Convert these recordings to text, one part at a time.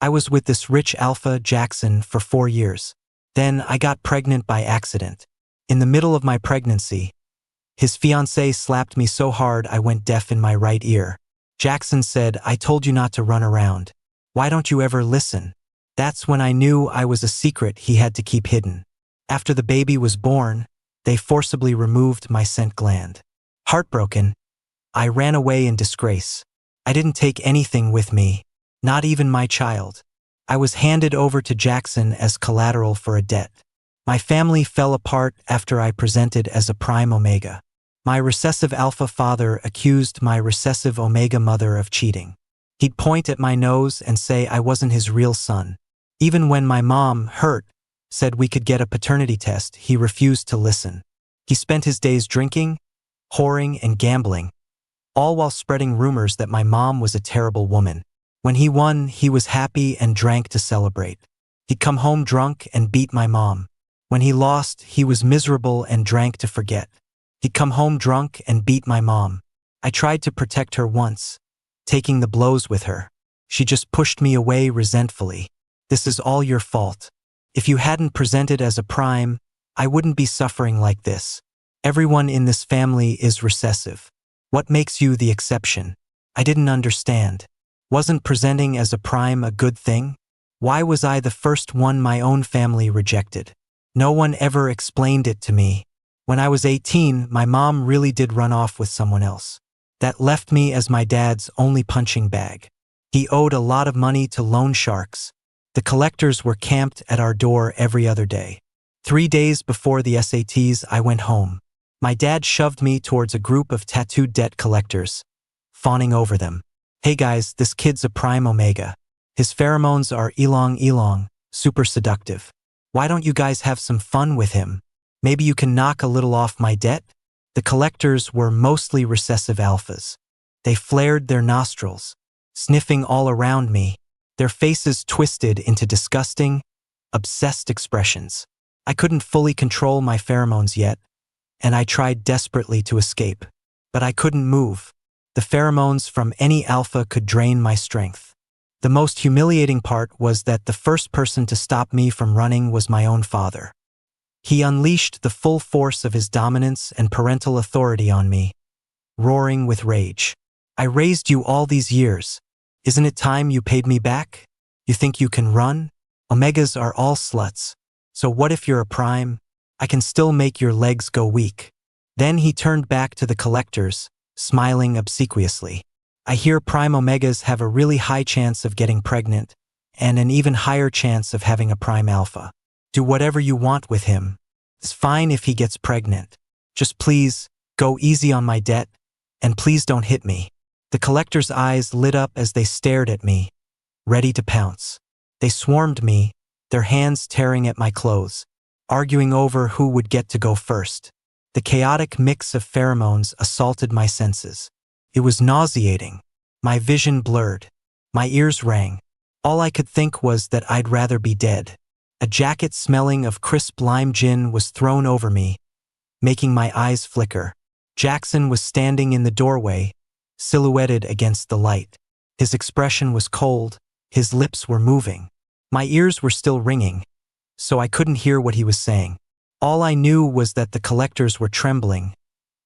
I was with this rich alpha, Jackson, for 4 years. Then I got pregnant by accident. In the middle of my pregnancy, his fiancée slapped me so hard I went deaf in my right ear. Jackson said, "I told you not to run around. Why don't you ever listen?" That's when I knew I was a secret he had to keep hidden. After the baby was born, they forcibly removed my scent gland. Heartbroken, I ran away in disgrace. I didn't take anything with me, not even my child. I was handed over to Jackson as collateral for a debt. My family fell apart after I presented as a prime omega. My recessive alpha father accused my recessive omega mother of cheating. He'd point at my nose and say I wasn't his real son. Even when my mom, hurt, said we could get a paternity test, he refused to listen. He spent his days drinking, whoring, and gambling, all while spreading rumors that my mom was a terrible woman. When he won, he was happy and drank to celebrate. He'd come home drunk and beat my mom. When he lost, he was miserable and drank to forget. He'd come home drunk and beat my mom. I tried to protect her once, taking the blows with her. She just pushed me away resentfully. "This is all your fault. If you hadn't presented as a prime, I wouldn't be suffering like this. Everyone in this family is recessive. What makes you the exception?" I didn't understand. Wasn't presenting as a prime a good thing? Why was I the first one my own family rejected? No one ever explained it to me. When I was 18, my mom really did run off with someone else. That left me as my dad's only punching bag. He owed a lot of money to loan sharks. The collectors were camped at our door every other day. 3 days before the SATs, I went home. My dad shoved me towards a group of tattooed debt collectors, fawning over them. "Hey guys, this kid's a prime omega. His pheromones are elong, super seductive. Why don't you guys have some fun with him? Maybe you can knock a little off my debt?" The collectors were mostly recessive alphas. They flared their nostrils, sniffing all around me, their faces twisted into disgusting, obsessed expressions. I couldn't fully control my pheromones yet, and I tried desperately to escape. But I couldn't move. The pheromones from any alpha could drain my strength. The most humiliating part was that the first person to stop me from running was my own father. He unleashed the full force of his dominance and parental authority on me, roaring with rage. "I raised you all these years. Isn't it time you paid me back? You think you can run? Omegas are all sluts. So what if you're a prime? I can still make your legs go weak." Then he turned back to the collectors, smiling obsequiously. "I hear prime omegas have a really high chance of getting pregnant, and an even higher chance of having a prime alpha. Do whatever you want with him. It's fine if he gets pregnant. Just please, go easy on my debt, and please don't hit me." The collectors' eyes lit up as they stared at me, ready to pounce. They swarmed me, their hands tearing at my clothes, arguing over who would get to go first. The chaotic mix of pheromones assaulted my senses. It was nauseating. My vision blurred. My ears rang. All I could think was that I'd rather be dead. A jacket smelling of crisp lime gin was thrown over me, making my eyes flicker. Jackson was standing in the doorway, silhouetted against the light. His expression was cold, his lips were moving. My ears were still ringing, so I couldn't hear what he was saying. All I knew was that the collectors were trembling,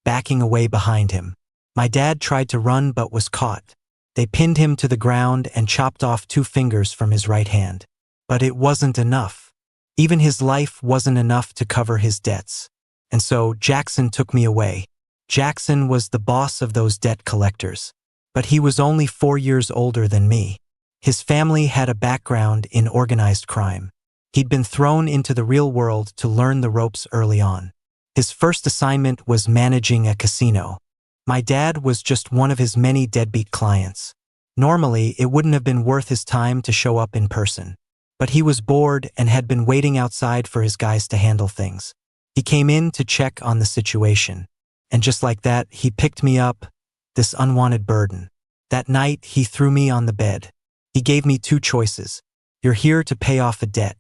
backing away behind him. My dad tried to run but was caught. They pinned him to the ground and chopped off 2 fingers from his right hand. But it wasn't enough. Even his life wasn't enough to cover his debts. And so Jackson took me away. Jackson was the boss of those debt collectors, but he was only 4 years older than me. His family had a background in organized crime. He'd been thrown into the real world to learn the ropes early on. His first assignment was managing a casino. My dad was just one of his many deadbeat clients. Normally, it wouldn't have been worth his time to show up in person. But he was bored and had been waiting outside for his guys to handle things. He came in to check on the situation. And just like that, he picked me up, this unwanted burden. That night, he threw me on the bed. He gave me 2 choices. "You're here to pay off a debt.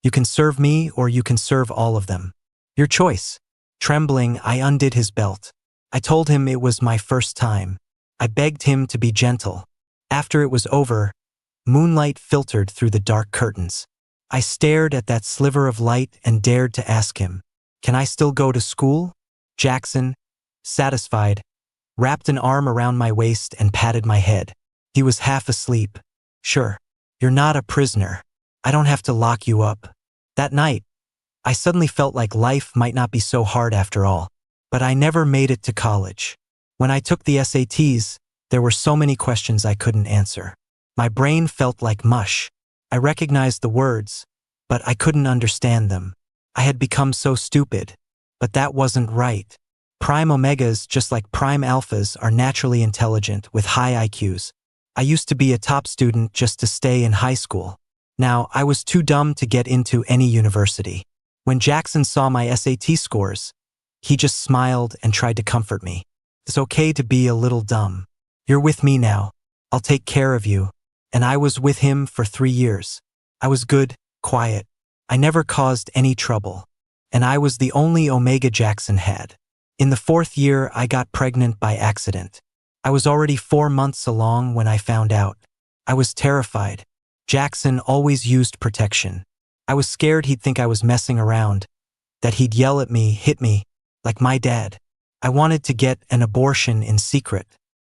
You can serve me or you can serve all of them. Your choice." Trembling, I undid his belt. I told him it was my first time. I begged him to be gentle. After it was over, Moonlight filtered through the dark curtains. I stared at that sliver of light and dared to ask him, "Can I still go to school?" Jackson, satisfied, wrapped an arm around my waist and patted my head. He was half asleep. "Sure. You're not a prisoner. I don't have to lock you up." That night, I suddenly felt like life might not be so hard after all. But I never made it to college. When I took the SATs, there were so many questions I couldn't answer. My brain felt like mush. I recognized the words, but I couldn't understand them. I had become so stupid. But that wasn't right. Prime omegas, just like prime alphas, are naturally intelligent with high IQs. I used to be a top student just to stay in high school. Now, I was too dumb to get into any university. When Jackson saw my SAT scores, he just smiled and tried to comfort me. "It's okay to be a little dumb. You're with me now. I'll take care of you." And I was with him for 3 years. I was good, quiet. I never caused any trouble. And I was the only omega Jackson had. In the 4th year, I got pregnant by accident. I was already 4 months along when I found out. I was terrified. Jackson always used protection. I was scared he'd think I was messing around, that he'd yell at me, hit me, like my dad. I wanted to get an abortion in secret.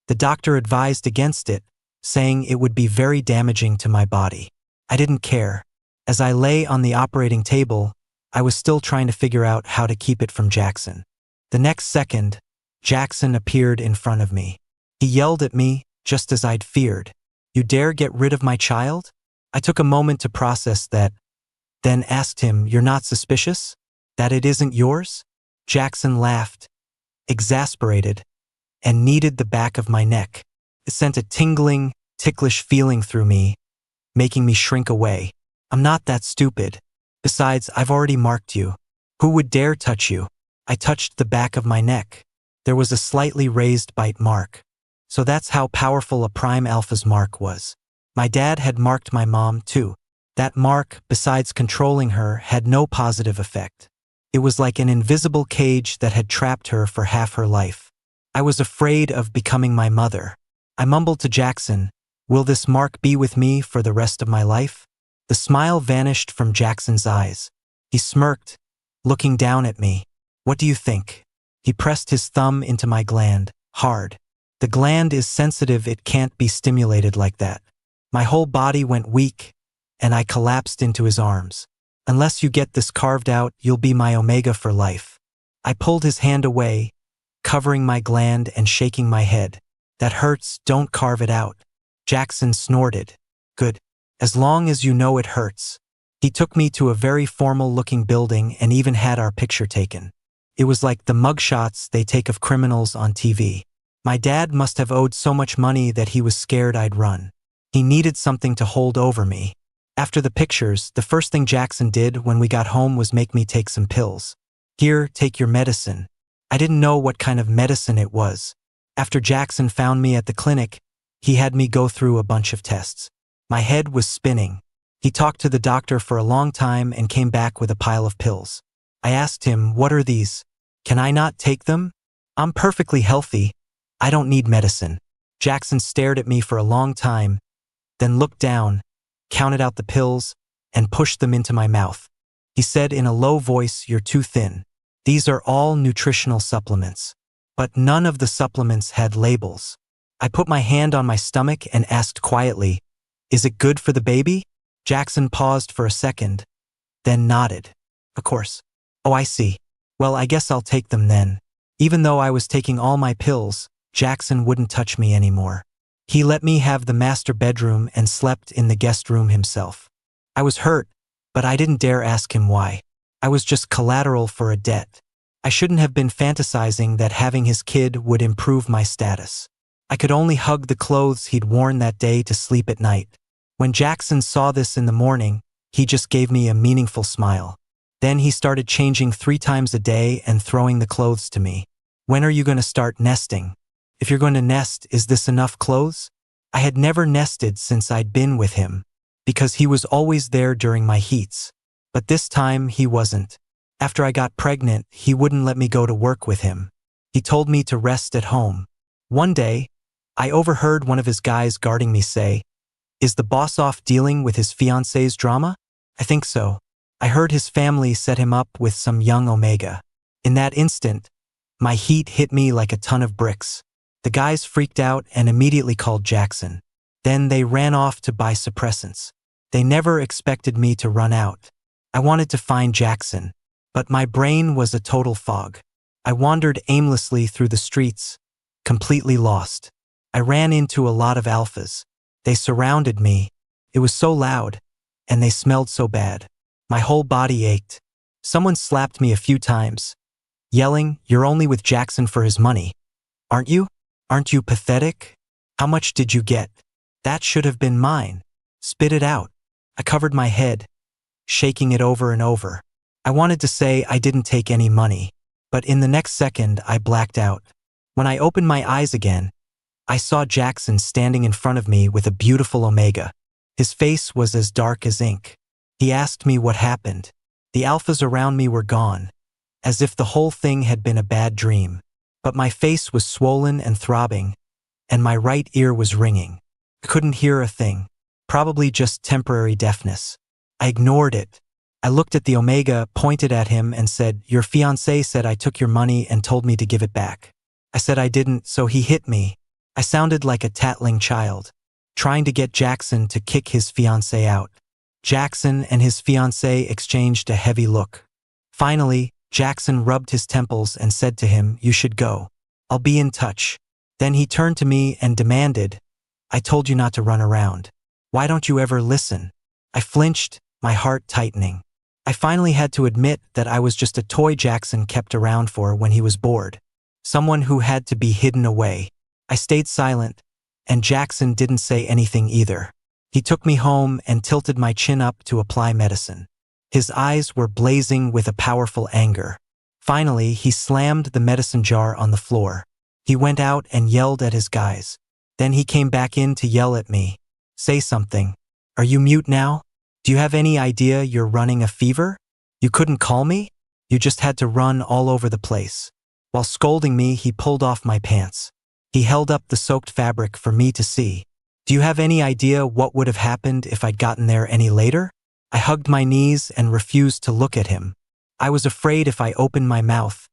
The doctor advised against it, saying it would be very damaging to my body. I didn't care. As I lay on the operating table, I was still trying to figure out how to keep it from Jackson. The next second, Jackson appeared in front of me. He yelled at me, just as I'd feared. "You dare get rid of my child?" I took a moment to process that, then asked him, "You're not suspicious? That it isn't yours?" Jackson laughed, exasperated, and kneaded the back of my neck. It sent a tingling, ticklish feeling through me, making me shrink away. "I'm not that stupid. Besides, I've already marked you. Who would dare touch you?" I touched the back of my neck. There was a slightly raised bite mark. So that's how powerful a prime alpha's mark was. My dad had marked my mom too. That mark, besides controlling her, had no positive effect. It was like an invisible cage that had trapped her for half her life. I was afraid of becoming my mother. I mumbled to Jackson, "Will this mark be with me for the rest of my life?" The smile vanished from Jackson's eyes. He smirked, looking down at me. "What do you think?" He pressed his thumb into my gland, hard. The gland is sensitive, it can't be stimulated like that. My whole body went weak, and I collapsed into his arms. "Unless you get this carved out, you'll be my omega for life." I pulled his hand away, covering my gland and shaking my head. "That hurts, don't carve it out." Jackson snorted. "Good. As long as you know it hurts." He took me to a very formal-looking building and even had our picture taken. It was like the mugshots they take of criminals on TV. My dad must have owed so much money that he was scared I'd run. He needed something to hold over me. After the pictures, the first thing Jackson did when we got home was make me take some pills. "Here, take your medicine." I didn't know what kind of medicine it was. After Jackson found me at the clinic, he had me go through a bunch of tests. My head was spinning. He talked to the doctor for a long time and came back with a pile of pills. I asked him, "What are these? Can I not take them? I'm perfectly healthy. I don't need medicine." Jackson stared at me for a long time, then looked down, counted out the pills, and pushed them into my mouth. He said in a low voice, "You're too thin. These are all nutritional supplements." But none of the supplements had labels. I put my hand on my stomach and asked quietly, "Is it good for the baby?" Jackson paused for a second, then nodded. "Of course." "Oh, I see. Well, I guess I'll take them then." Even though I was taking all my pills, Jackson wouldn't touch me anymore. He let me have the master bedroom and slept in the guest room himself. I was hurt, but I didn't dare ask him why. I was just collateral for a debt. I shouldn't have been fantasizing that having his kid would improve my status. I could only hug the clothes he'd worn that day to sleep at night. When Jackson saw this in the morning, he just gave me a meaningful smile. Then he started changing 3 times a day and throwing the clothes to me. "When are you going to start nesting? If you're going to nest, is this enough clothes?" I had never nested since I'd been with him, because he was always there during my heats. But this time he wasn't. After I got pregnant, he wouldn't let me go to work with him. He told me to rest at home. One day, I overheard one of his guys guarding me say, Is the boss off dealing with his fiancée's drama? I think so. I heard his family set him up with some young Omega. In that instant, my heat hit me like a ton of bricks. The guys freaked out and immediately called Jackson. Then they ran off to buy suppressants. They never expected me to run out. I wanted to find Jackson, but my brain was a total fog. I wandered aimlessly through the streets, completely lost. I ran into a lot of alphas. They surrounded me. It was so loud, and they smelled so bad. My whole body ached. Someone slapped me a few times, yelling, "You're only with Jackson for his money. Aren't you? Aren't you pathetic? How much did you get? That should have been mine. Spit it out." I covered my head, shaking it over and over. I wanted to say I didn't take any money, but in the next second I blacked out. When I opened my eyes again, I saw Jackson standing in front of me with a beautiful Omega. His face was as dark as ink. He asked me what happened. The alphas around me were gone, as if the whole thing had been a bad dream. But my face was swollen and throbbing, and my right ear was ringing. I couldn't hear a thing, probably just temporary deafness. I ignored it. I looked at the Omega, pointed at him, and said, "Your fiancé said I took your money and told me to give it back." I said I didn't, so he hit me. I sounded like a tattling child, trying to get Jackson to kick his fiancé out. Jackson and his fiancée exchanged a heavy look. Finally, Jackson rubbed his temples and said to him, "You should go. I'll be in touch." Then he turned to me and demanded, "I told you not to run around. Why don't you ever listen?" I flinched, my heart tightening. I finally had to admit that I was just a toy Jackson kept around for when he was bored. Someone who had to be hidden away. I stayed silent, and Jackson didn't say anything either. He took me home and tilted my chin up to apply medicine. His eyes were blazing with a powerful anger. Finally, he slammed the medicine jar on the floor. He went out and yelled at his guys. Then he came back in to yell at me. "Say something. Are you mute now? Do you have any idea you're running a fever? You couldn't call me? You just had to run all over the place." While scolding me, he pulled off my pants. He held up the soaked fabric for me to see. "Do you have any idea what would have happened if I'd gotten there any later?" I hugged my knees and refused to look at him. I was afraid if I opened my mouth,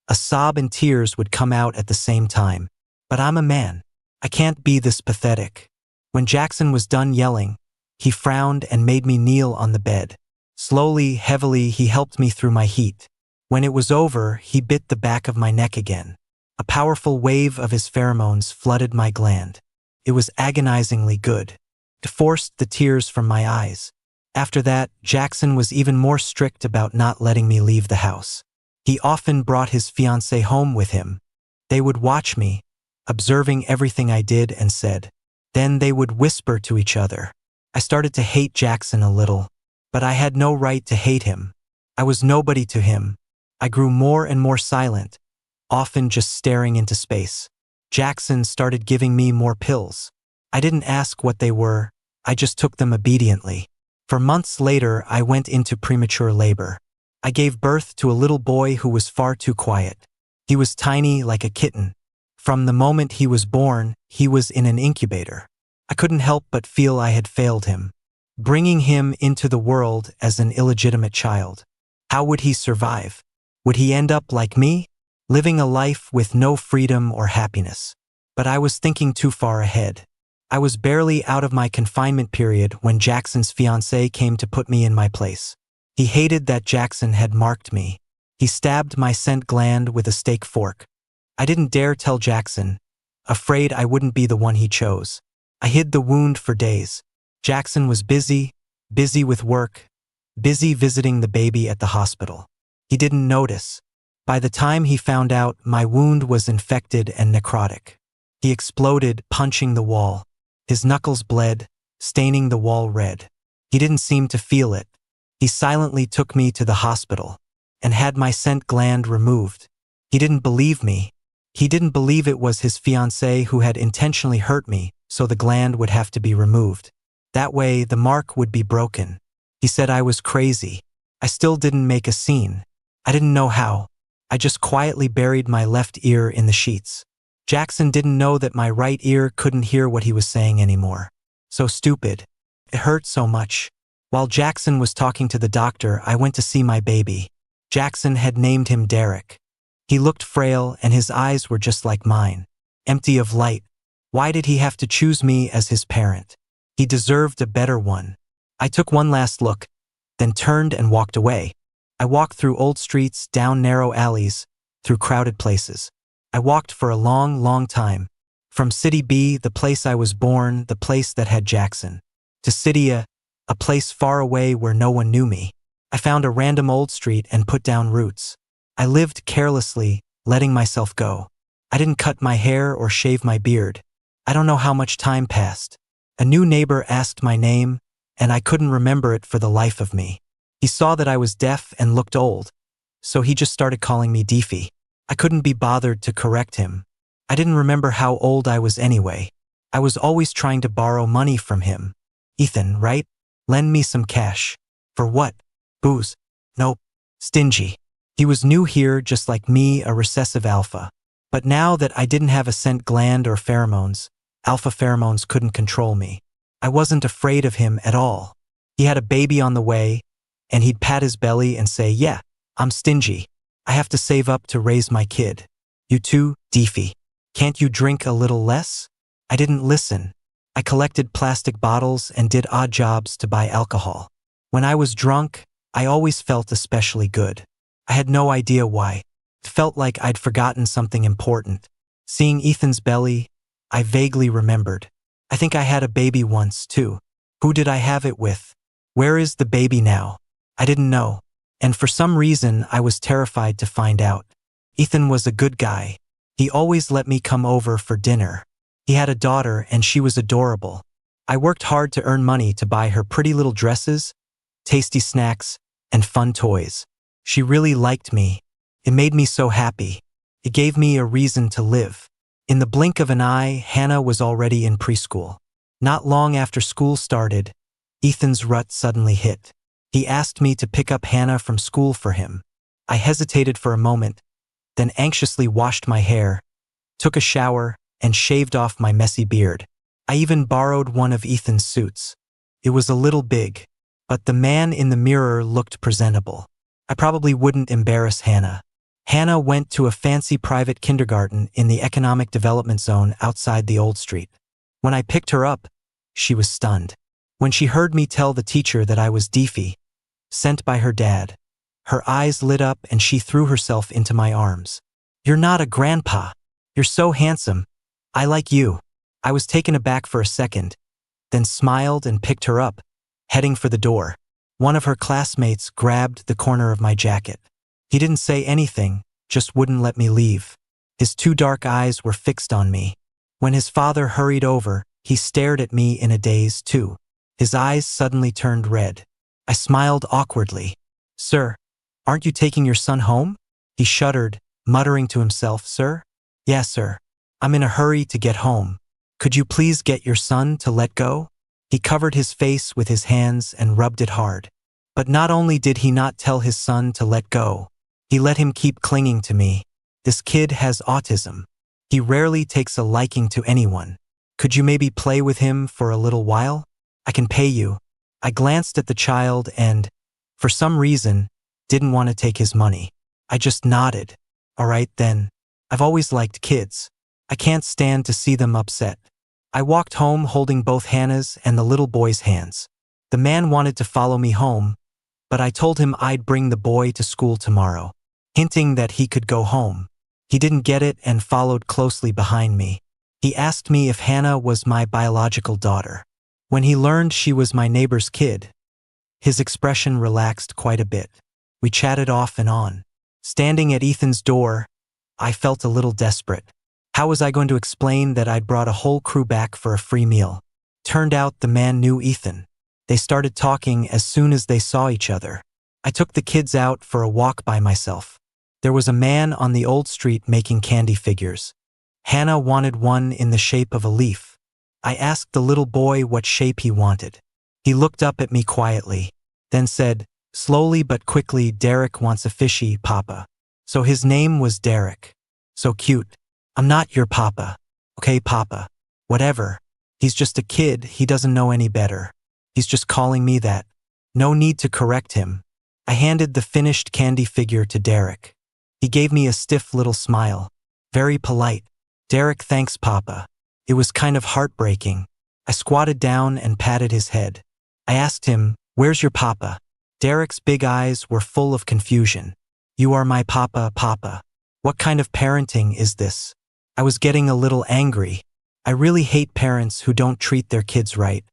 a sob and tears would come out at the same time. But I'm a man. I can't be this pathetic. When Jackson was done yelling, he frowned and made me kneel on the bed. Slowly, heavily, he helped me through my heat. When it was over, he bit the back of my neck again. A powerful wave of his pheromones flooded my gland. It was agonizingly good. It forced the tears from my eyes. After that, Jackson was even more strict about not letting me leave the house. He often brought his fiancée home with him. They would watch me, observing everything I did and said. Then they would whisper to each other. I started to hate Jackson a little, but I had no right to hate him. I was nobody to him. I grew more and more silent, often just staring into space. Jackson started giving me more pills. I didn't ask what they were, I just took them obediently. For months later, I went into premature labor. I gave birth to a little boy who was far too quiet. He was tiny like a kitten. From the moment he was born, he was in an incubator. I couldn't help but feel I had failed him, bringing him into the world as an illegitimate child. How would he survive? Would he end up like me, living a life with no freedom or happiness? But I was thinking too far ahead. I was barely out of my confinement period when Jackson's fiancée came to put me in my place. He hated that Jackson had marked me. He stabbed my scent gland with a steak fork. I didn't dare tell Jackson, afraid I wouldn't be the one he chose. I hid the wound for days. Jackson was busy with work, busy visiting the baby at the hospital. He didn't notice. By the time he found out, my wound was infected and necrotic. He exploded, punching the wall. His knuckles bled, staining the wall red. He didn't seem to feel it. He silently took me to the hospital and had my scent gland removed. He didn't believe me. He didn't believe it was his fiancée who had intentionally hurt me, so the gland would have to be removed. That way, the mark would be broken. He said I was crazy. I still didn't make a scene. I didn't know how. I just quietly buried my left ear in the sheets. Jackson didn't know that my right ear couldn't hear what he was saying anymore. So stupid. It hurt so much. While Jackson was talking to the doctor, I went to see my baby. Jackson had named him Derek. He looked frail and his eyes were just like mine, empty of light. Why did he have to choose me as his parent? He deserved a better one. I took one last look, then turned and walked away. I walked through old streets, down narrow alleys, through crowded places. I walked for a long, long time. From City B, the place I was born, the place that had Jackson, to City A place far away where no one knew me. I found a random old street and put down roots. I lived carelessly, letting myself go. I didn't cut my hair or shave my beard. I don't know how much time passed. A new neighbor asked my name, and I couldn't remember it for the life of me. He saw that I was deaf and looked old, so he just started calling me Deefy. I couldn't be bothered to correct him. I didn't remember how old I was anyway. I was always trying to borrow money from him. Ethan, right? Lend me some cash. For what? Booze? Nope. Stingy. He was new here, just like me, a recessive alpha. But now that I didn't have a scent gland or pheromones, alpha pheromones couldn't control me. I wasn't afraid of him at all. He had a baby on the way, and he'd pat his belly and say, "Yeah, I'm stingy. I have to save up to raise my kid. You too, Deefy. Can't you drink a little less?" I didn't listen. I collected plastic bottles and did odd jobs to buy alcohol. When I was drunk, I always felt especially good. I had no idea why. It felt like I'd forgotten something important. Seeing Ethan's belly, I vaguely remembered. I think I had a baby once, too. Who did I have it with? Where is the baby now? I didn't know. And for some reason, I was terrified to find out. Ethan was a good guy. He always let me come over for dinner. He had a daughter and she was adorable. I worked hard to earn money to buy her pretty little dresses, tasty snacks, and fun toys. She really liked me. It made me so happy. It gave me a reason to live. In the blink of an eye, Hannah was already in preschool. Not long after school started, Ethan's rut suddenly hit. He asked me to pick up Hannah from school for him. I hesitated for a moment, then anxiously washed my hair, took a shower, and shaved off my messy beard. I even borrowed one of Ethan's suits. It was a little big, but the man in the mirror looked presentable. I probably wouldn't embarrass Hannah. Hannah went to a fancy private kindergarten in the economic development zone outside the old street. When I picked her up, she was stunned. When she heard me tell the teacher that I was Deefy, sent by her dad, her eyes lit up and she threw herself into my arms. "You're not a grandpa. You're so handsome. I like you." I was taken aback for a second, then smiled and picked her up, heading for the door. One of her classmates grabbed the corner of my jacket. He didn't say anything, just wouldn't let me leave. His two dark eyes were fixed on me. When his father hurried over, he stared at me in a daze too. His eyes suddenly turned red. I smiled awkwardly. "Sir, aren't you taking your son home?" He shuddered, muttering to himself, "Sir? Yeah, sir. I'm in a hurry to get home. Could you please get your son to let go?" He covered his face with his hands and rubbed it hard. But not only did he not tell his son to let go, he let him keep clinging to me. "This kid has autism. He rarely takes a liking to anyone. Could you maybe play with him for a little while? I can pay you." I glanced at the child and, for some reason, didn't want to take his money. I just nodded. "All right then. I've always liked kids. I can't stand to see them upset." I walked home holding both Hannah's and the little boy's hands. The man wanted to follow me home, but I told him I'd bring the boy to school tomorrow, hinting that he could go home. He didn't get it and followed closely behind me. He asked me if Hannah was my biological daughter. When he learned she was my neighbor's kid, his expression relaxed quite a bit. We chatted off and on. Standing at Ethan's door, I felt a little desperate. How was I going to explain that I'd brought a whole crew back for a free meal? Turned out the man knew Ethan. They started talking as soon as they saw each other. I took the kids out for a walk by myself. There was a man on the old street making candy figures. Hannah wanted one in the shape of a leaf. I asked the little boy what shape he wanted. He looked up at me quietly, then said, slowly but quickly, "Derek wants a fishy, Papa." So his name was Derek. So cute. "I'm not your papa. Okay, Papa. Whatever." He's just a kid, he doesn't know any better. He's just calling me that. No need to correct him. I handed the finished candy figure to Derek. He gave me a stiff little smile. Very polite. Derek, thanks, Papa. It was kind of heartbreaking. I squatted down and patted his head. I asked him, where's your papa? Derek's big eyes were full of confusion. You are my papa, Papa. What kind of parenting is this? I was getting a little angry. I really hate parents who don't treat their kids right.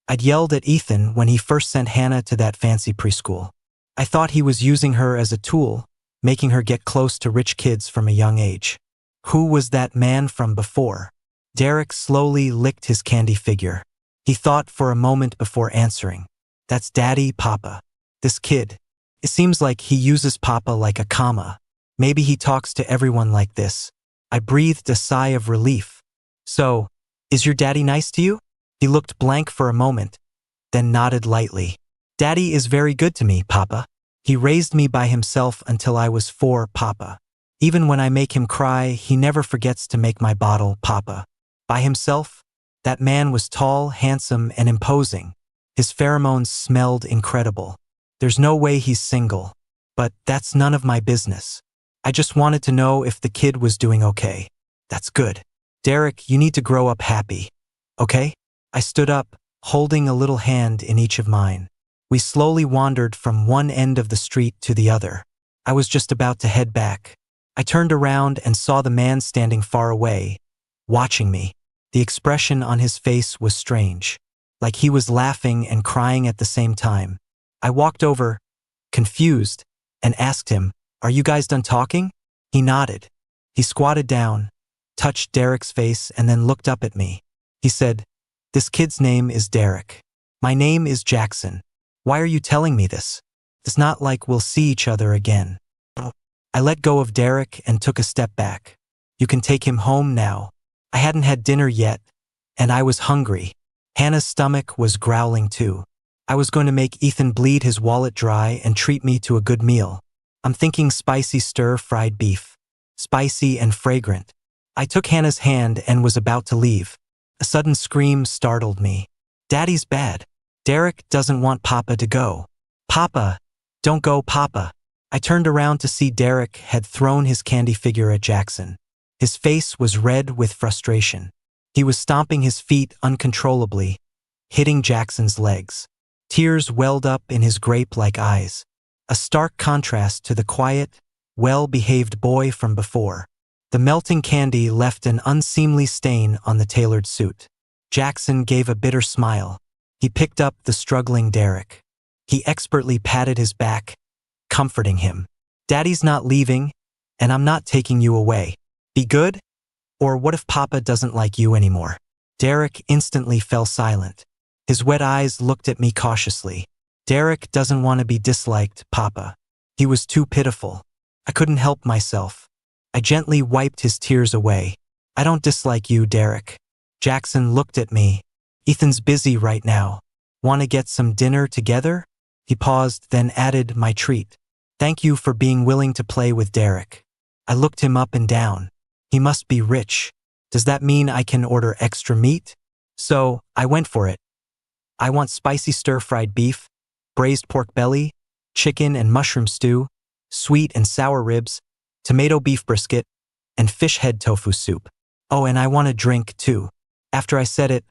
I'd yelled at Ethan when he first sent Hannah to that fancy preschool. I thought he was using her as a tool, making her get close to rich kids from a young age. Who was that man from before? Derek slowly licked his candy figure. He thought for a moment before answering. That's Daddy, Papa. This kid. It seems like he uses Papa like a comma. Maybe he talks to everyone like this. I breathed a sigh of relief. So, is your daddy nice to you? He looked blank for a moment, then nodded lightly. Daddy is very good to me, Papa. He raised me by himself until I was 4, Papa. Even when I make him cry, he never forgets to make my bottle, Papa. By himself? That man was tall, handsome, and imposing. His pheromones smelled incredible. There's no way he's single. But that's none of my business. I just wanted to know if the kid was doing okay. That's good. Derek, you need to grow up happy. Okay? I stood up, holding a little hand in each of mine. We slowly wandered from one end of the street to the other. I was just about to head back. I turned around and saw the man standing far away, watching me. The expression on his face was strange, like he was laughing and crying at the same time. I walked over, confused, and asked him, "Are you guys done talking?" He nodded. He squatted down, touched Derek's face, and then looked up at me. He said, "This kid's name is Derek. My name is Jackson. Why are you telling me this? It's not like we'll see each other again." I let go of Derek and took a step back. You can take him home now. I hadn't had dinner yet, and I was hungry. Hannah's stomach was growling too. I was going to make Ethan bleed his wallet dry and treat me to a good meal. I'm thinking spicy stir-fried beef. Spicy and fragrant. I took Hannah's hand and was about to leave. A sudden scream startled me. Daddy's bad. Derek doesn't want Papa to go. Papa, don't go, Papa. I turned around to see Derek had thrown his candy figure at Jackson. His face was red with frustration. He was stomping his feet uncontrollably, hitting Jackson's legs. Tears welled up in his grape-like eyes. A stark contrast to the quiet, well-behaved boy from before. The melting candy left an unseemly stain on the tailored suit. Jackson gave a bitter smile. He picked up the struggling Derek. He expertly patted his back, comforting him. Daddy's not leaving, and I'm not taking you away. Be good? Or what if Papa doesn't like you anymore? Derek instantly fell silent. His wet eyes looked at me cautiously. Derek doesn't want to be disliked, Papa. He was too pitiful. I couldn't help myself. I gently wiped his tears away. I don't dislike you, Derek. Jackson looked at me. Ethan's busy right now. Want to get some dinner together? He paused, then added, my treat. Thank you for being willing to play with Derek. I looked him up and down. He must be rich. Does that mean I can order extra meat? So, I went for it. I want spicy stir-fried beef, braised pork belly, chicken and mushroom stew, sweet and sour ribs, tomato beef brisket, and fish head tofu soup. Oh, and I want a drink, too. After I said it,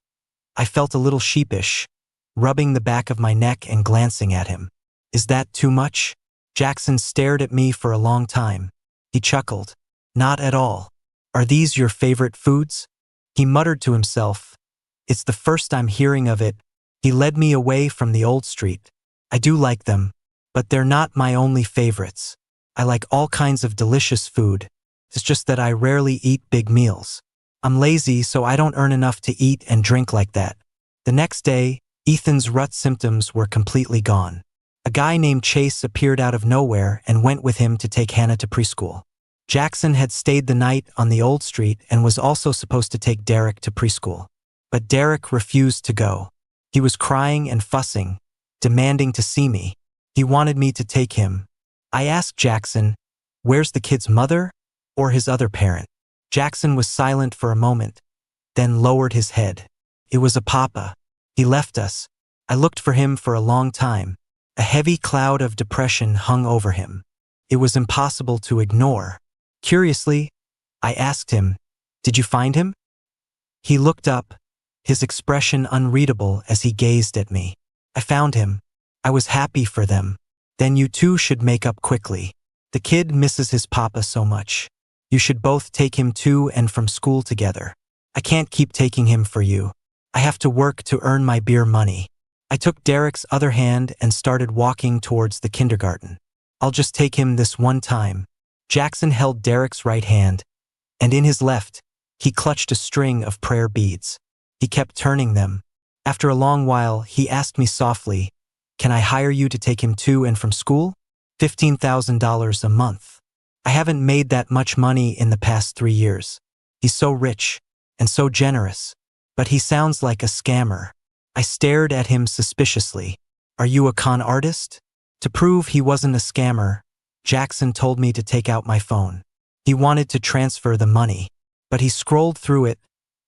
I felt a little sheepish, rubbing the back of my neck and glancing at him. Is that too much? Jackson stared at me for a long time. He chuckled. Not at all. Are these your favorite foods? He muttered to himself. It's the first I'm hearing of it. He led me away from the old street. I do like them, but they're not my only favorites. I like all kinds of delicious food. It's just that I rarely eat big meals. I'm lazy, so I don't earn enough to eat and drink like that. The next day, Ethan's rut symptoms were completely gone. A guy named Chase appeared out of nowhere and went with him to take Hannah to preschool. Jackson had stayed the night on the old street and was also supposed to take Derek to preschool. But Derek refused to go. He was crying and fussing, demanding to see me. He wanted me to take him. I asked Jackson, where's the kid's mother or his other parent? Jackson was silent for a moment, then lowered his head. It was a papa. He left us. I looked for him for a long time. A heavy cloud of depression hung over him. It was impossible to ignore. Curiously, I asked him, "Did you find him?" He looked up, his expression unreadable as he gazed at me. "I found him. I was happy for them." "Then you two should make up quickly. The kid misses his papa so much. You should both take him to and from school together." "I can't keep taking him for you. I have to work to earn my beer money." I took Derek's other hand and started walking towards the kindergarten. "I'll just take him this one time." Jackson held Derek's right hand, and in his left, he clutched a string of prayer beads. He kept turning them. After a long while, he asked me softly, "Can I hire you to take him to and from school? $15,000 a month. I haven't made that much money in the past 3 years. He's so rich and so generous, but he sounds like a scammer." I stared at him suspiciously. "Are you a con artist?" To prove he wasn't a scammer, Jackson told me to take out my phone. He wanted to transfer the money, but he scrolled through it,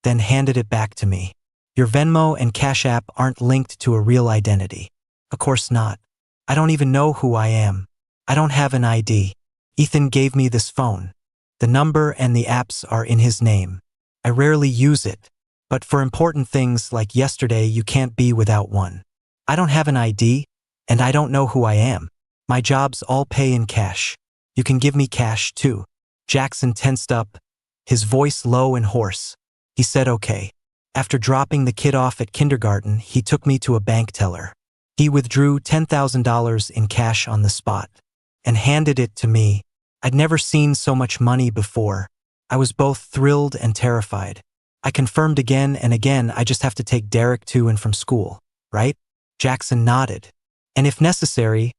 then handed it back to me. "Your Venmo and Cash App aren't linked to a real identity." "Of course not. I don't even know who I am. I don't have an ID. Ethan gave me this phone. The number and the apps are in his name. I rarely use it, but for important things like yesterday you can't be without one. I don't have an ID, and I don't know who I am. My jobs all pay in cash. You can give me cash too." Jackson tensed up, his voice low and hoarse. He said okay. After dropping the kid off at kindergarten, he took me to a bank teller. He withdrew $10,000 in cash on the spot and handed it to me. I'd never seen so much money before. I was both thrilled and terrified. I confirmed again and again, "I just have to take Derek to and from school, right?" Jackson nodded. "And if necessary,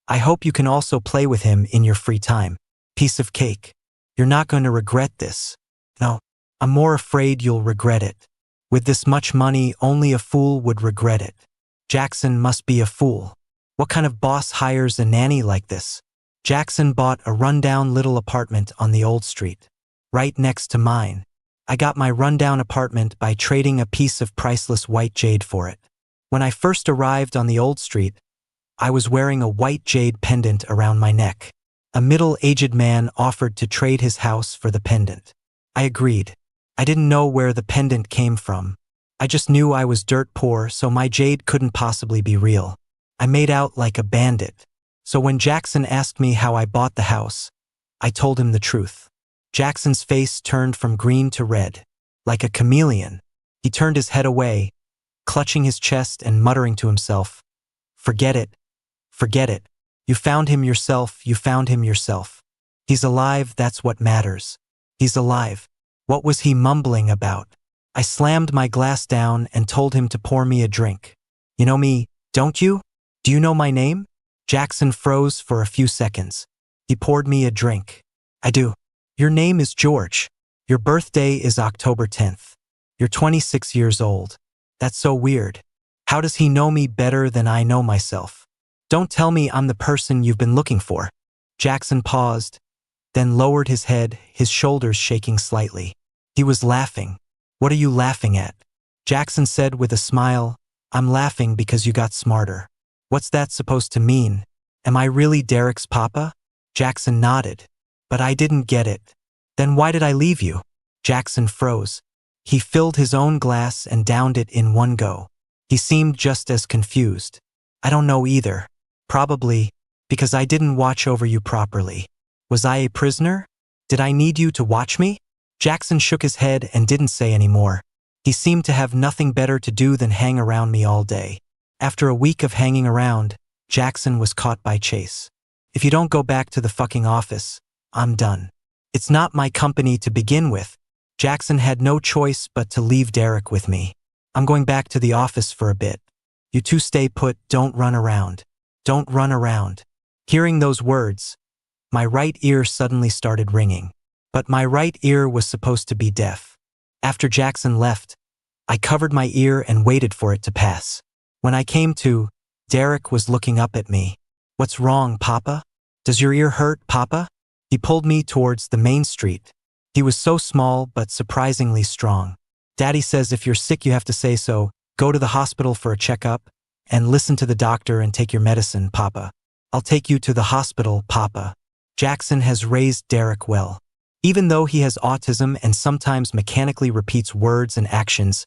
I hope you can also play with him in your free time." Piece of cake. "You're not going to regret this." "No, I'm more afraid you'll regret it. With this much money, only a fool would regret it." Jackson must be a fool. What kind of boss hires a nanny like this? Jackson bought a rundown little apartment on the old street, right next to mine. I got my rundown apartment by trading a piece of priceless white jade for it. When I first arrived on the old street, I was wearing a white jade pendant around my neck. A middle-aged man offered to trade his house for the pendant. I agreed. I didn't know where the pendant came from. I just knew I was dirt poor, so my jade couldn't possibly be real. I made out like a bandit. So when Jackson asked me how I bought the house, I told him the truth. Jackson's face turned from green to red, like a chameleon. He turned his head away, clutching his chest and muttering to himself, "Forget it. Forget it. You found him yourself, you found him yourself. He's alive, that's what matters. He's alive." What was he mumbling about? I slammed my glass down and told him to pour me a drink. "You know me, don't you? Do you know my name?" Jackson froze for a few seconds. He poured me a drink. "I do. Your name is George. Your birthday is October 10th. You're 26 years old. That's so weird. How does he know me better than I know myself? Don't tell me I'm the person you've been looking for." Jackson paused, then lowered his head, his shoulders shaking slightly. He was laughing. "What are you laughing at?" Jackson said with a smile, "I'm laughing because you got smarter." "What's that supposed to mean? Am I really Derek's papa?" Jackson nodded. "But I didn't get it." "Then why did I leave you?" Jackson froze. He filled his own glass and downed it in one go. He seemed just as confused. "I don't know either. Probably because I didn't watch over you properly. Was I a prisoner? Did I need you to watch me?" Jackson shook his head and didn't say any more. He seemed to have nothing better to do than hang around me all day. After a week of hanging around, Jackson was caught by Chase. "If you don't go back to the fucking office, I'm done. It's not my company to begin with." Jackson had no choice but to leave Derek with me. "I'm going back to the office for a bit. You two stay put, don't run around. Don't run around." Hearing those words, my right ear suddenly started ringing. But my right ear was supposed to be deaf. After Jackson left, I covered my ear and waited for it to pass. When I came to, Derek was looking up at me. "What's wrong, Papa? Does your ear hurt, Papa?" He pulled me towards the main street. He was so small but surprisingly strong. Daddy says if you're sick you have to say so, go to the hospital for a checkup, and listen to the doctor and take your medicine, Papa. I'll take you to the hospital, Papa. Jackson has raised Derek well. Even though he has autism and sometimes mechanically repeats words and actions,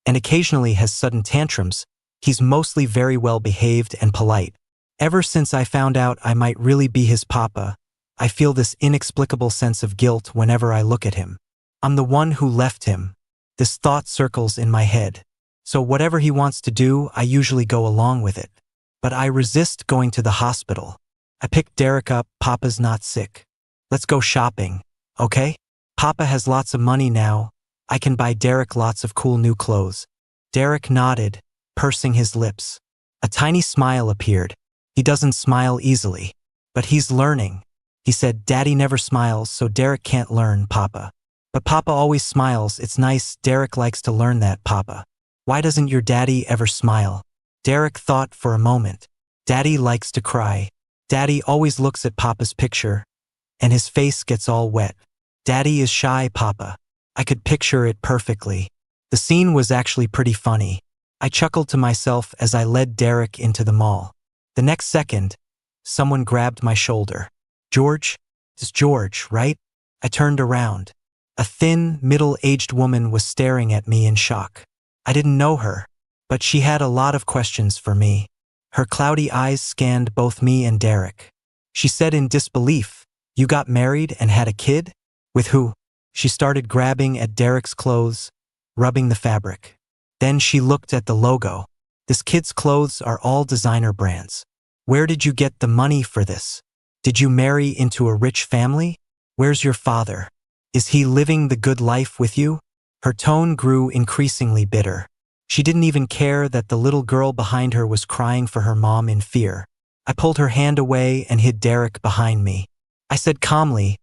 and occasionally has sudden tantrums, he's mostly very well behaved and polite. Ever since I found out I might really be his papa, I feel this inexplicable sense of guilt whenever I look at him. I'm the one who left him. This thought circles in my head. So whatever he wants to do, I usually go along with it. But I resist going to the hospital. I pick Derek up, Papa's not sick. Let's go shopping, okay? Papa has lots of money now. I can buy Derek lots of cool new clothes. Derek nodded, pursing his lips. A tiny smile appeared. He doesn't smile easily. But he's learning. He said, Daddy never smiles, so Derek can't learn, Papa. But Papa always smiles, it's nice, Derek likes to learn that, Papa. Why doesn't your daddy ever smile? Derek thought for a moment. Daddy likes to cry. Daddy always looks at Papa's picture, and his face gets all wet. Daddy is shy, Papa. I could picture it perfectly. The scene was actually pretty funny. I chuckled to myself as I led Derek into the mall. The next second, someone grabbed my shoulder. George? It's George, right? I turned around. A thin, middle-aged woman was staring at me in shock. I didn't know her, but she had a lot of questions for me. Her cloudy eyes scanned both me and Derek. She said in disbelief, You got married and had a kid? With who? She started grabbing at Derek's clothes, rubbing the fabric. Then she looked at the logo. This kid's clothes are all designer brands. Where did you get the money for this? Did you marry into a rich family? Where's your father? Is he living the good life with you? Her tone grew increasingly bitter. She didn't even care that the little girl behind her was crying for her mom in fear. I pulled her hand away and hid Derek behind me. I said calmly,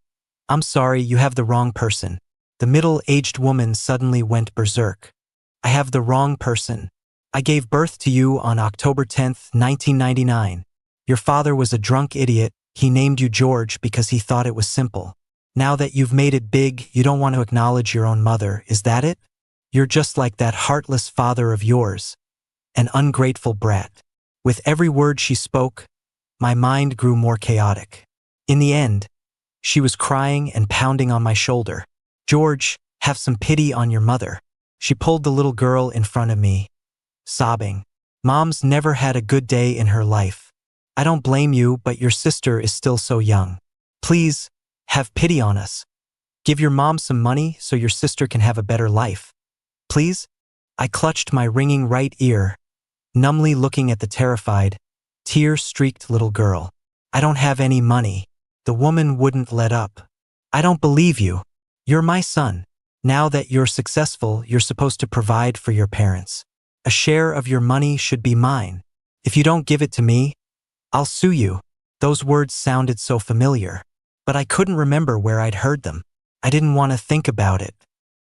I'm sorry, you have the wrong person. The middle-aged woman suddenly went berserk. I have the wrong person. I gave birth to you on October 10th, 1999. Your father was a drunk idiot. He named you George because he thought it was simple. Now that you've made it big, you don't want to acknowledge your own mother, is that it? You're just like that heartless father of yours, an ungrateful brat. With every word she spoke, my mind grew more chaotic. In the end, she was crying and pounding on my shoulder. George, have some pity on your mother. She pulled the little girl in front of me, sobbing. Mom's never had a good day in her life. I don't blame you, but your sister is still so young. Please, have pity on us. Give your mom some money so your sister can have a better life. Please? I clutched my ringing right ear, numbly looking at the terrified, tear-streaked little girl. I don't have any money. The woman wouldn't let up. I don't believe you. You're my son. Now that you're successful, you're supposed to provide for your parents. A share of your money should be mine. If you don't give it to me, I'll sue you. Those words sounded so familiar, but I couldn't remember where I'd heard them. I didn't want to think about it.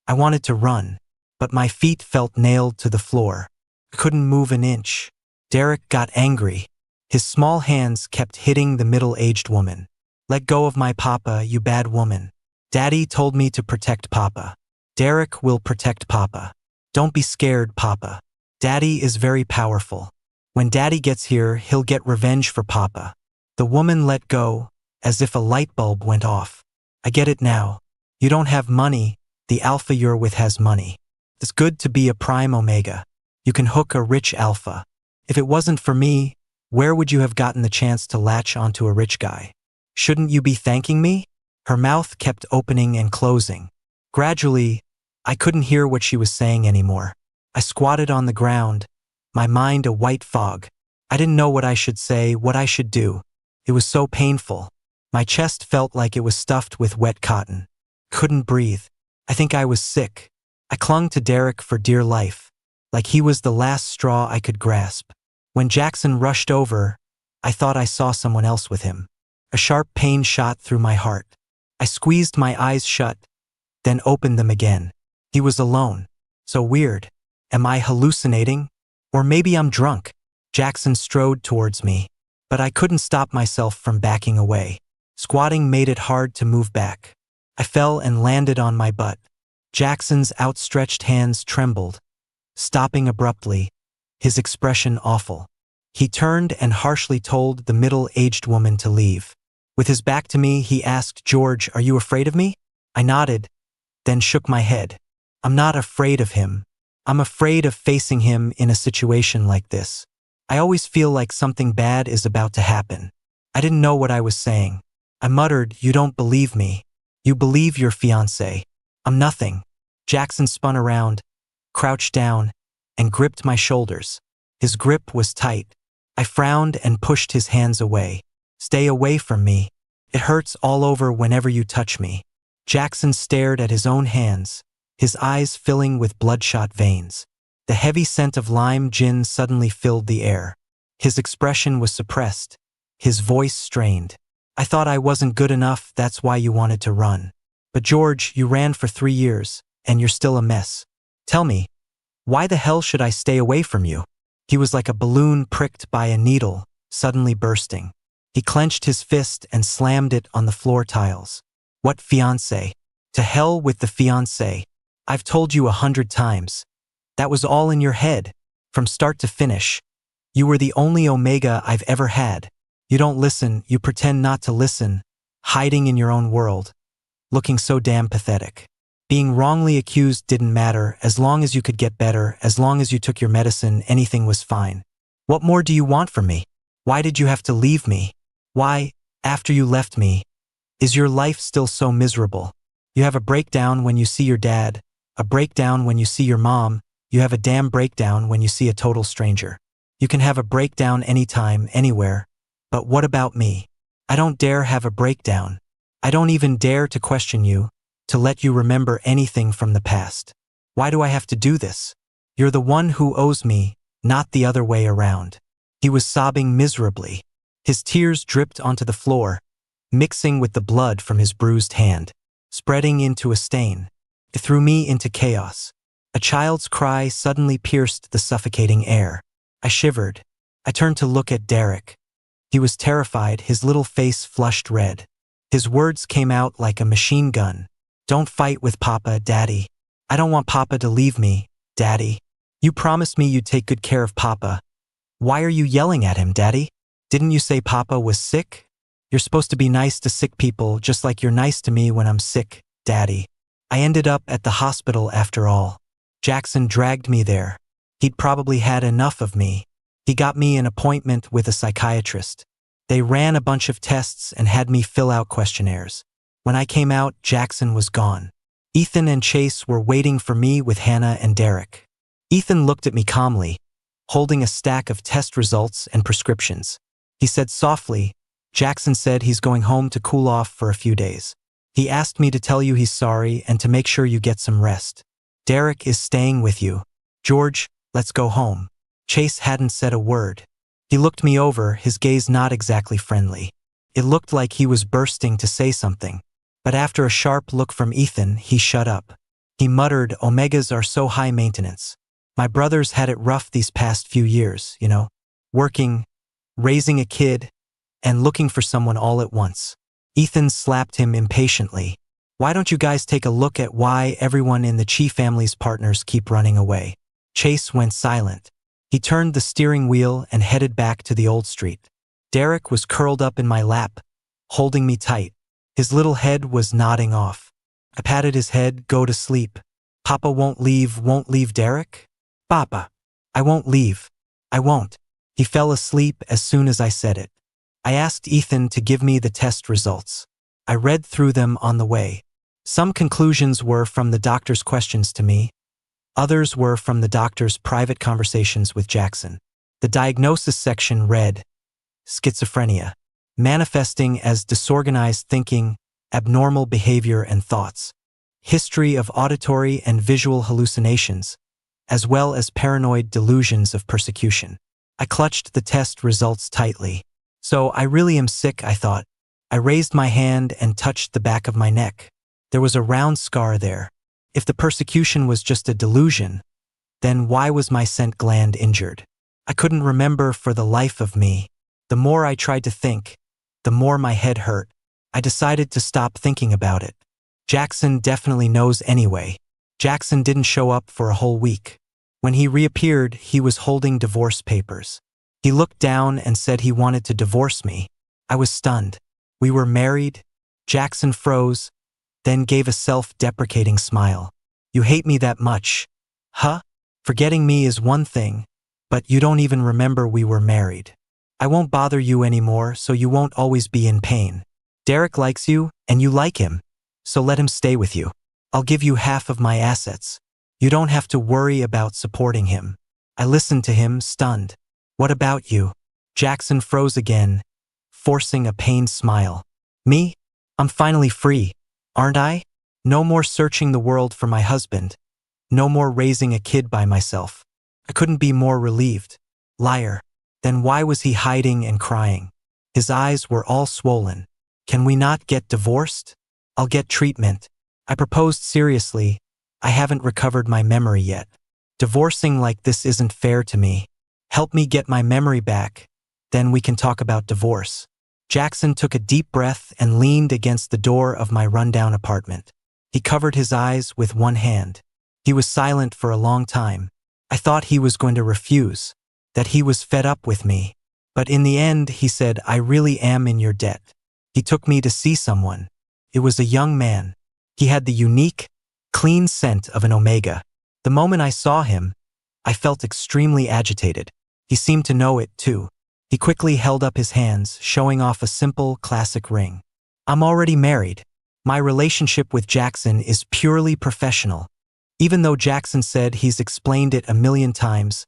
I wanted to run, but my feet felt nailed to the floor. I couldn't move an inch. Derek got angry. His small hands kept hitting the middle-aged woman. Let go of my papa, you bad woman. Daddy told me to protect Papa. Derek will protect Papa. Don't be scared, Papa. Daddy is very powerful. When Daddy gets here, he'll get revenge for Papa. The woman let go, as if a light bulb went off. I get it now. You don't have money. The alpha you're with has money. It's good to be a prime omega. You can hook a rich alpha. If it wasn't for me, where would you have gotten the chance to latch onto a rich guy? Shouldn't you be thanking me? Her mouth kept opening and closing. Gradually, I couldn't hear what she was saying anymore. I squatted on the ground, my mind a white fog. I didn't know what I should say, what I should do. It was so painful. My chest felt like it was stuffed with wet cotton. Couldn't breathe. I think I was sick. I clung to Derek for dear life, like he was the last straw I could grasp. When Jackson rushed over, I thought I saw someone else with him. A sharp pain shot through my heart. I squeezed my eyes shut, then opened them again. He was alone. So weird. Am I hallucinating? Or maybe I'm drunk. Jackson strode towards me, but I couldn't stop myself from backing away. Squatting made it hard to move back. I fell and landed on my butt. Jackson's outstretched hands trembled, stopping abruptly, his expression awful. He turned and harshly told the middle-aged woman to leave. With his back to me, he asked, "George, are you afraid of me?" I nodded, then shook my head. "I'm not afraid of him. I'm afraid of facing him in a situation like this. I always feel like something bad is about to happen." I didn't know what I was saying. I muttered, "You don't believe me. You believe your fiancé. I'm nothing." Jackson spun around, crouched down, and gripped my shoulders. His grip was tight. I frowned and pushed his hands away. "Stay away from me. It hurts all over whenever you touch me." Jackson stared at his own hands, his eyes filling with bloodshot veins. The heavy scent of lime gin suddenly filled the air. His expression was suppressed, his voice strained. "I thought I wasn't good enough, that's why you wanted to run. But George, you ran for 3 years, and you're still a mess. Tell me, why the hell should I stay away from you?" He was like a balloon pricked by a needle, suddenly bursting. He clenched his fist and slammed it on the floor tiles. "What fiancé? To hell with the fiancé. I've told you 100 times. That was all in your head, from start to finish. You were the only Omega I've ever had. You don't listen, you pretend not to listen, hiding in your own world, looking so damn pathetic. Being wrongly accused didn't matter, as long as you could get better, as long as you took your medicine, anything was fine. What more do you want from me? Why did you have to leave me? Why, after you left me, is your life still so miserable? You have a breakdown when you see your dad, a breakdown when you see your mom, you have a damn breakdown when you see a total stranger. You can have a breakdown anytime, anywhere. But what about me? I don't dare have a breakdown. I don't even dare to question you, to let you remember anything from the past. Why do I have to do this? You're the one who owes me, not the other way around." He was sobbing miserably. His tears dripped onto the floor, mixing with the blood from his bruised hand, spreading into a stain. It threw me into chaos. A child's cry suddenly pierced the suffocating air. I shivered. I turned to look at Derek. He was terrified, his little face flushed red. His words came out like a machine gun. "Don't fight with Papa, Daddy. I don't want Papa to leave me, Daddy. You promised me you'd take good care of Papa. Why are you yelling at him, Daddy? Didn't you say Papa was sick? You're supposed to be nice to sick people just like you're nice to me when I'm sick, Daddy." I ended up at the hospital after all. Jackson dragged me there. He'd probably had enough of me. He got me an appointment with a psychiatrist. They ran a bunch of tests and had me fill out questionnaires. When I came out, Jackson was gone. Ethan and Chase were waiting for me with Hannah and Derek. Ethan looked at me calmly, holding a stack of test results and prescriptions. He said softly, "Jackson said he's going home to cool off for a few days. He asked me to tell you he's sorry and to make sure you get some rest. Derek is staying with you. George, let's go home." Chase hadn't said a word. He looked me over, his gaze not exactly friendly. It looked like he was bursting to say something. But after a sharp look from Ethan, he shut up. He muttered, "Omegas are so high maintenance. My brother's had it rough these past few years, you know, working, raising a kid, and looking for someone all at once." Ethan slapped him impatiently. "Why don't you guys take a look at why everyone in the Chi family's partners keep running away?" Chase went silent. He turned the steering wheel and headed back to the old street. Derek was curled up in my lap, holding me tight. His little head was nodding off. I patted his head. "Go to sleep. Papa won't leave Derek? Papa. I won't leave. I won't." He fell asleep as soon as I said it. I asked Ethan to give me the test results. I read through them on the way. Some conclusions were from the doctor's questions to me. Others were from the doctor's private conversations with Jackson. The diagnosis section read, schizophrenia, manifesting as disorganized thinking, abnormal behavior and thoughts, history of auditory and visual hallucinations, as well as paranoid delusions of persecution. I clutched the test results tightly. So I really am sick, I thought. I raised my hand and touched the back of my neck. There was a round scar there. If the persecution was just a delusion, then why was my scent gland injured? I couldn't remember for the life of me. The more I tried to think, the more my head hurt. I decided to stop thinking about it. Jackson definitely knows anyway. Jackson didn't show up for a whole week. When he reappeared, he was holding divorce papers. He looked down and said he wanted to divorce me. I was stunned. We were married? Jackson froze, then gave a self-deprecating smile. You hate me that much? Huh? Forgetting me is one thing, but you don't even remember we were married. I won't bother you anymore, so you won't always be in pain. Derek likes you, and you like him, so let him stay with you. I'll give you half of my assets. You don't have to worry about supporting him. I listened to him, stunned. What about you? Jackson froze again, forcing a pained smile. Me? I'm finally free, aren't I? No more searching the world for my husband. No more raising a kid by myself. I couldn't be more relieved. Liar. Then why was he hiding and crying? His eyes were all swollen. Can we not get divorced? I'll get treatment. I proposed seriously. I haven't recovered my memory yet. Divorcing like this isn't fair to me. Help me get my memory back. Then we can talk about divorce. Jackson took a deep breath and leaned against the door of my rundown apartment. He covered his eyes with one hand. He was silent for a long time. I thought he was going to refuse, that he was fed up with me. But in the end, he said, I really am in your debt. He took me to see someone. It was a young man. He had the unique, clean scent of an omega. The moment I saw him, I felt extremely agitated. He seemed to know it too. He quickly held up his hands, showing off a simple, classic ring. I'm already married. My relationship with Jackson is purely professional. Even though Jackson said he's explained it a million times,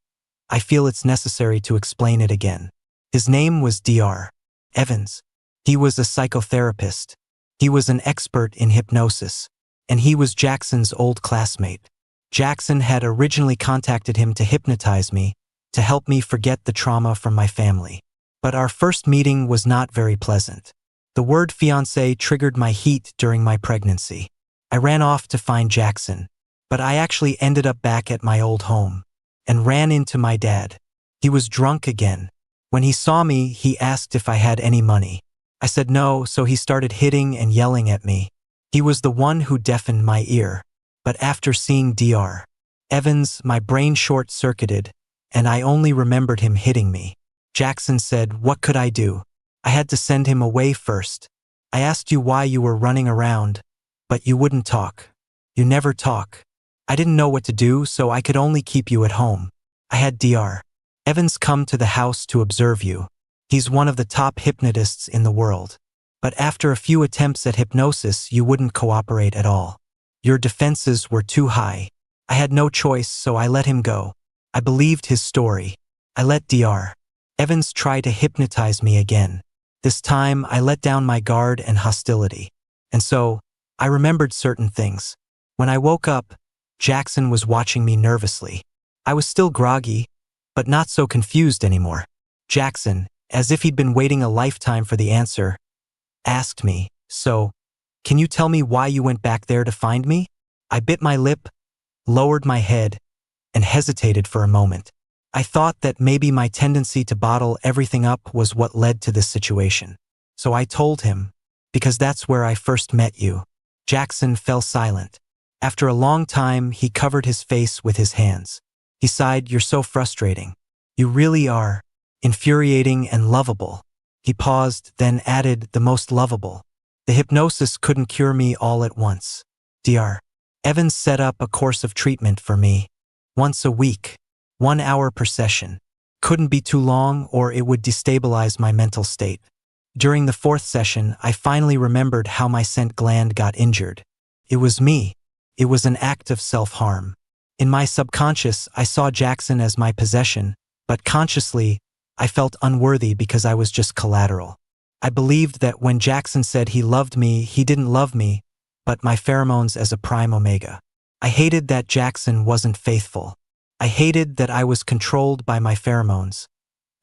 I feel it's necessary to explain it again. His name was Dr. Evans. He was a psychotherapist. He was an expert in hypnosis, and he was Jackson's old classmate. Jackson had originally contacted him to hypnotize me, to help me forget the trauma from my family. But our first meeting was not very pleasant. The word fiancé triggered my heat during my pregnancy. I ran off to find Jackson, but I actually ended up back at my old home and ran into my dad. He was drunk again. When he saw me, he asked if I had any money. I said no, so he started hitting and yelling at me. He was the one who deafened my ear. But after seeing Dr. Evans, my brain short-circuited, and I only remembered him hitting me. Jackson said, what could I do? I had to send him away first. I asked you why you were running around, but you wouldn't talk. You never talk. I didn't know what to do, so I could only keep you at home. I had Dr. Evans come to the house to observe you. He's one of the top hypnotists in the world. But after a few attempts at hypnosis, you wouldn't cooperate at all. Your defenses were too high. I had no choice, so I let him go. I believed his story. I let Dr. Evans try to hypnotize me again. This time, I let down my guard and hostility. And so, I remembered certain things. When I woke up, Jackson was watching me nervously. I was still groggy, but not so confused anymore. Jackson, as if he'd been waiting a lifetime for the answer, asked me, so, can you tell me why you went back there to find me? I bit my lip, lowered my head, and hesitated for a moment. I thought that maybe my tendency to bottle everything up was what led to this situation. So I told him, because that's where I first met you. Jackson fell silent. After a long time, he covered his face with his hands. He sighed, you're so frustrating. You really are. Infuriating and lovable. He paused, then added, the most lovable. The hypnosis couldn't cure me all at once. Dr. Evans set up a course of treatment for me. Once a week, 1 hour per session. Couldn't be too long or it would destabilize my mental state. During the 4th session, I finally remembered how my scent gland got injured. It was me. It was an act of self-harm. In my subconscious, I saw Jackson as my possession, but consciously, I felt unworthy because I was just collateral. I believed that when Jackson said he loved me, he didn't love me, but my pheromones as a prime omega. I hated that Jackson wasn't faithful. I hated that I was controlled by my pheromones,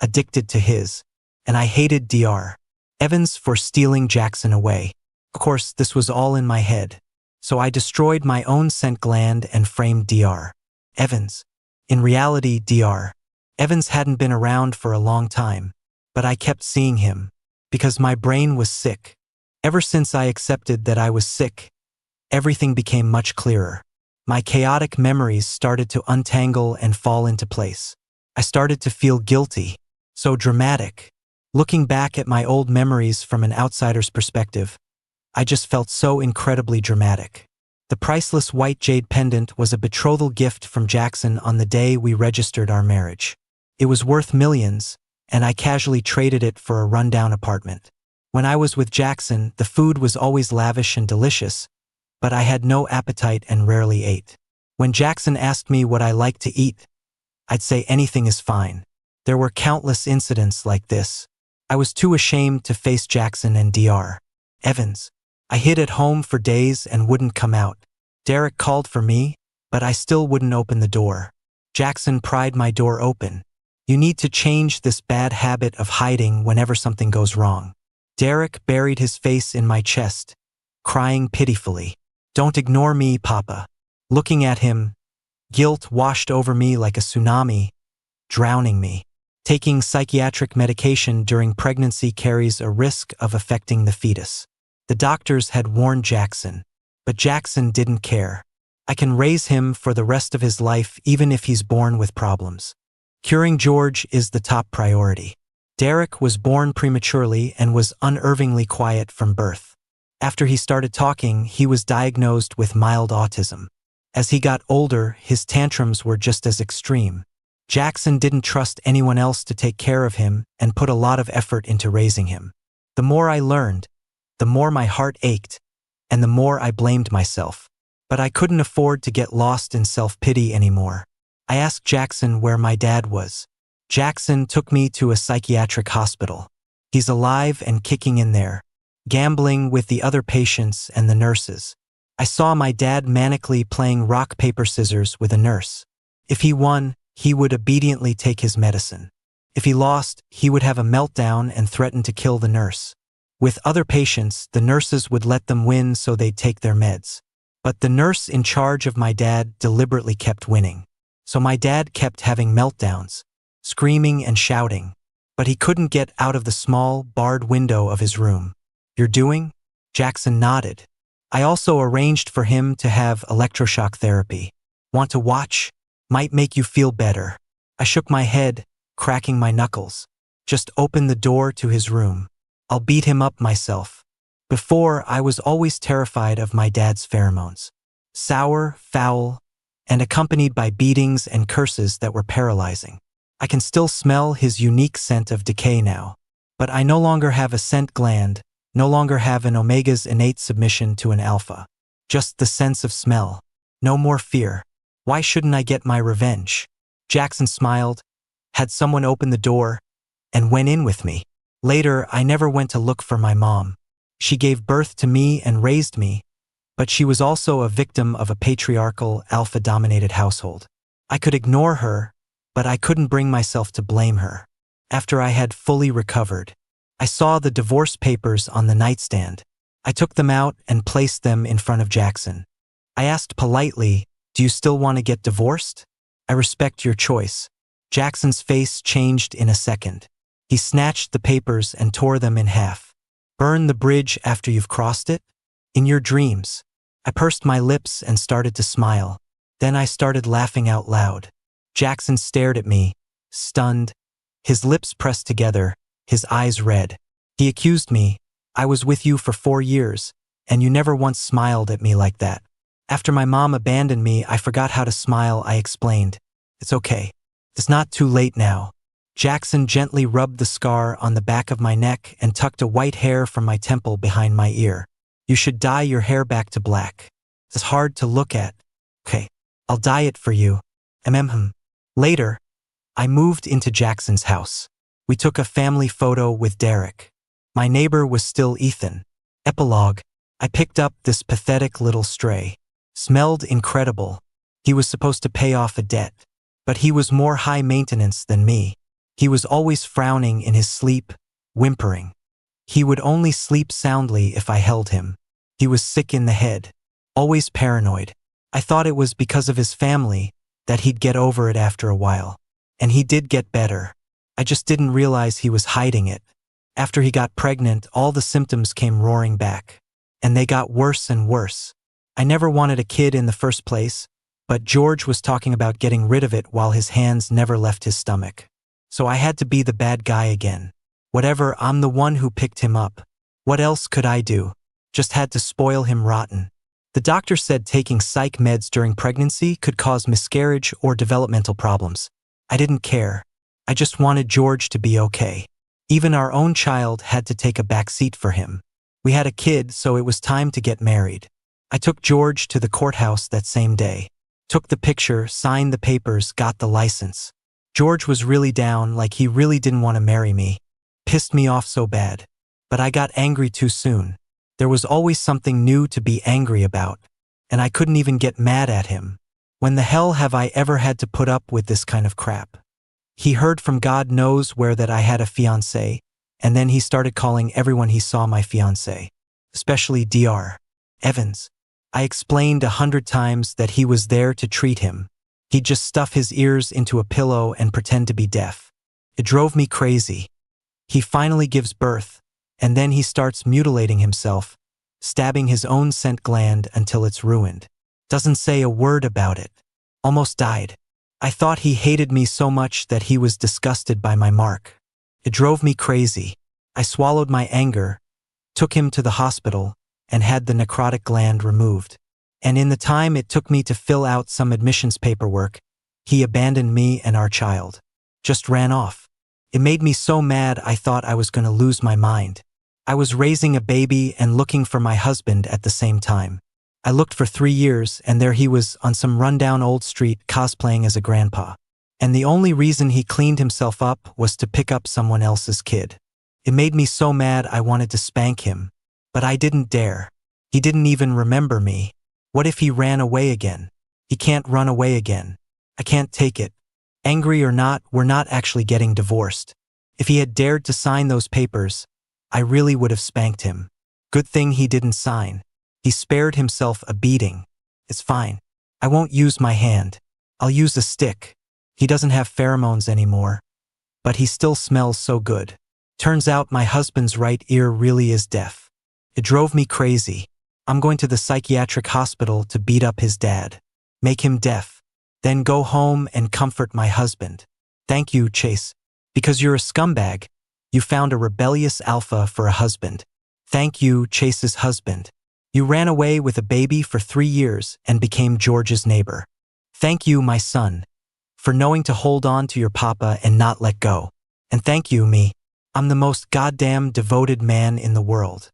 addicted to his, and I hated Dr. Evans for stealing Jackson away. Of course, this was all in my head. So I destroyed my own scent gland and framed Dr. Evans. In reality, Dr. Evans hadn't been around for a long time, but I kept seeing him, because my brain was sick. Ever since I accepted that I was sick, everything became much clearer. My chaotic memories started to untangle and fall into place. I started to feel guilty. So dramatic. Looking back at my old memories from an outsider's perspective, I just felt so incredibly dramatic. The priceless white jade pendant was a betrothal gift from Jackson on the day we registered our marriage. It was worth millions, and I casually traded it for a rundown apartment. When I was with Jackson, the food was always lavish and delicious, but I had no appetite and rarely ate. When Jackson asked me what I liked to eat, I'd say anything is fine. There were countless incidents like this. I was too ashamed to face Jackson and Dr. Evans. I hid at home for days and wouldn't come out. Derek called for me, but I still wouldn't open the door. Jackson pried my door open. You need to change this bad habit of hiding whenever something goes wrong. Derek buried his face in my chest, crying pitifully. Don't ignore me, Papa. Looking at him, guilt washed over me like a tsunami, drowning me. Taking psychiatric medication during pregnancy carries a risk of affecting the fetus. The doctors had warned Jackson, but Jackson didn't care. I can raise him for the rest of his life even if he's born with problems. Curing George is the top priority. Derek was born prematurely and was unervingly quiet from birth. After he started talking, he was diagnosed with mild autism. As he got older, his tantrums were just as extreme. Jackson didn't trust anyone else to take care of him and put a lot of effort into raising him. The more I learned, the more my heart ached, and the more I blamed myself. But I couldn't afford to get lost in self-pity anymore. I asked Jackson where my dad was. Jackson took me to a psychiatric hospital. He's alive and kicking in there, gambling with the other patients and the nurses. I saw my dad manically playing rock, paper, scissors with a nurse. If he won, he would obediently take his medicine. If he lost, he would have a meltdown and threaten to kill the nurse. With other patients, the nurses would let them win so they'd take their meds. But the nurse in charge of my dad deliberately kept winning. So my dad kept having meltdowns, screaming and shouting. But he couldn't get out of the small, barred window of his room. You're doing? Jackson nodded. I also arranged for him to have electroshock therapy. Want to watch? Might make you feel better. I shook my head, cracking my knuckles. Just open the door to his room. I'll beat him up myself. Before, I was always terrified of my dad's pheromones. Sour, foul, and accompanied by beatings and curses that were paralyzing. I can still smell his unique scent of decay now. But I no longer have a scent gland, no longer have an omega's innate submission to an alpha. Just the sense of smell. No more fear. Why shouldn't I get my revenge? Jackson smiled, had someone open the door, and went in with me. Later, I never went to look for my mom. She gave birth to me and raised me, but she was also a victim of a patriarchal, alpha-dominated household. I could ignore her, but I couldn't bring myself to blame her. After I had fully recovered, I saw the divorce papers on the nightstand. I took them out and placed them in front of Jackson. I asked politely, "Do you still want to get divorced? I respect your choice." Jackson's face changed in a second. He snatched the papers and tore them in half. Burn the bridge after you've crossed it? In your dreams. I pursed my lips and started to smile. Then I started laughing out loud. Jackson stared at me, stunned, his lips pressed together, his eyes red. He accused me, "I was with you for 4 years, and you never once smiled at me like that." After my mom abandoned me, I forgot how to smile. I explained, "It's okay. It's not too late now." Jackson gently rubbed the scar on the back of my neck and tucked a white hair from my temple behind my ear. "You should dye your hair back to black. It's hard to look at." "Okay, I'll dye it for you." Later, I moved into Jackson's house. We took a family photo with Derek. My neighbor was still Ethan. Epilogue. I picked up this pathetic little stray. Smelled incredible. He was supposed to pay off a debt, but he was more high maintenance than me. He was always frowning in his sleep, whimpering. He would only sleep soundly if I held him. He was sick in the head, always paranoid. I thought it was because of his family, that he'd get over it after a while. And he did get better. I just didn't realize he was hiding it. After he got pregnant, all the symptoms came roaring back. And they got worse and worse. I never wanted a kid in the first place, But George was talking about getting rid of it while his hands never left his stomach. So I had to be the bad guy again. Whatever, I'm the one who picked him up. What else could I do? Just had to spoil him rotten. The doctor said taking psych meds during pregnancy could cause miscarriage or developmental problems. I didn't care. I just wanted George to be okay. Even our own child had to take a back seat for him. We had a kid, so it was time to get married. I took George to the courthouse that same day. Took the picture, signed the papers, got the license. George was really down, like he really didn't want to marry me. Pissed me off so bad. But I got angry too soon. There was always something new to be angry about. And I couldn't even get mad at him. When the hell have I ever had to put up with this kind of crap? He heard from God knows where that I had a fiancé, and then he started calling everyone he saw my fiancé. Especially Dr. Evans. I explained 100 times that he was there to treat him. He'd just stuff his ears into a pillow and pretend to be deaf. It drove me crazy. He finally gives birth, and then he starts mutilating himself, stabbing his own scent gland until it's ruined. Doesn't say a word about it. Almost died. I thought he hated me so much that he was disgusted by my mark. It drove me crazy. I swallowed my anger, took him to the hospital, and had the necrotic gland removed. And in the time it took me to fill out some admissions paperwork, he abandoned me and our child. Just ran off. It made me so mad I thought I was going to lose my mind. I was raising a baby and looking for my husband at the same time. I looked for 3 years and there he was on some rundown old street cosplaying as a grandpa. And the only reason he cleaned himself up was to pick up someone else's kid. It made me so mad I wanted to spank him. But I didn't dare. He didn't even remember me. What if he ran away again? He can't run away again. I can't take it. Angry or not, we're not actually getting divorced. If he had dared to sign those papers, I really would have spanked him. Good thing he didn't sign. He spared himself a beating. It's fine. I won't use my hand. I'll use a stick. He doesn't have pheromones anymore. But he still smells so good. Turns out my husband's right ear really is deaf. It drove me crazy. I'm going to the psychiatric hospital to beat up his dad. Make him deaf. Then go home and comfort my husband. Thank you, Chase. Because you're a scumbag. You found a rebellious alpha for a husband. Thank you, Chase's husband. You ran away with a baby for 3 years and became George's neighbor. Thank you, my son, for knowing to hold on to your papa and not let go. And thank you, me. I'm the most goddamn devoted man in the world.